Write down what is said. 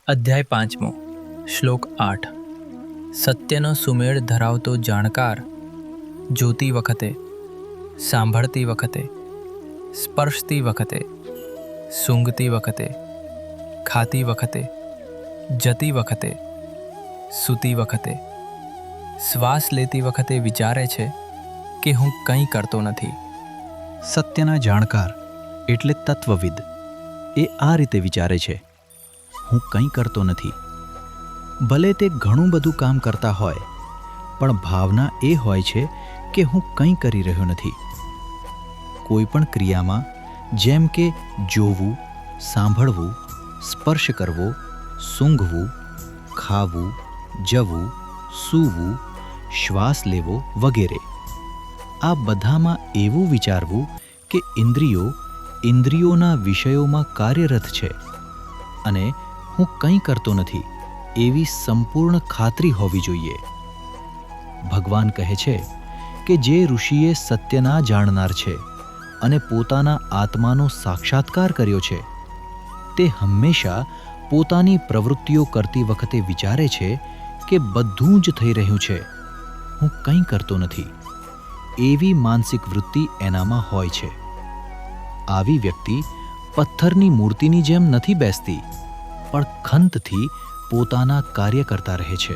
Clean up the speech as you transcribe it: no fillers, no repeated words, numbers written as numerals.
અધ્યાય 5 શ્લોક 8 સત્યનો સુમેળ ધરાવતો જાણકાર જોતી વખતે, સાંભળતી વખતે, સ્પર્શતી વખતે, સૂંઘતી વખતે, ખાતી વખતે, જતી વખતે, સૂતી વખતે, શ્વાસ લેતી વખતે વિચારે છે કે હું કંઈ કરતો નથી. સત્યના જાણકાર એટલે તત્વવિદ એ આ રીતે વિચારે છે, હું કંઈ કરતો નથી. ભલે તે ઘણું બધું કામ કરતા હોય, પણ ભાવના એ હોય છે કે હું કંઈ કરી રહ્યો નથી. કોઈ પણ ક્રિયામાં જેમ કે જોવું, સાંભળવું, સ્પર્શ કરવો, સૂંઘવું, ખાવું, જવું, સૂવું, શ્વાસ લેવો વગેરે, આ બધામાં એવું વિચારવું કે ઇન્દ્રિયોના વિષયોમાં કાર્યરત છે અને હું કંઈ કરતો નથી એવી સંપૂર્ણ ખાતરી હોવી જોઈએ. ભગવાન કહે છે કે જે ઋષિએ સત્યના જાણનાર છે અને પોતાના આત્માનો સાક્ષાત્કાર કર્યો છે, તે હંમેશા પોતાની પ્રવૃત્તિઓ કરતી વખતે વિચારે છે કે બધું જ થઈ રહ્યું છે, હું કંઈ કરતો નથી એવી માનસિક વૃત્તિ એનામાં હોય છે. આવી વ્યક્તિ પથ્થરની મૂર્તિની જેમ નથી બેસતી, પણ ખંતથી પોતાના કાર્ય કરતા રહે છે.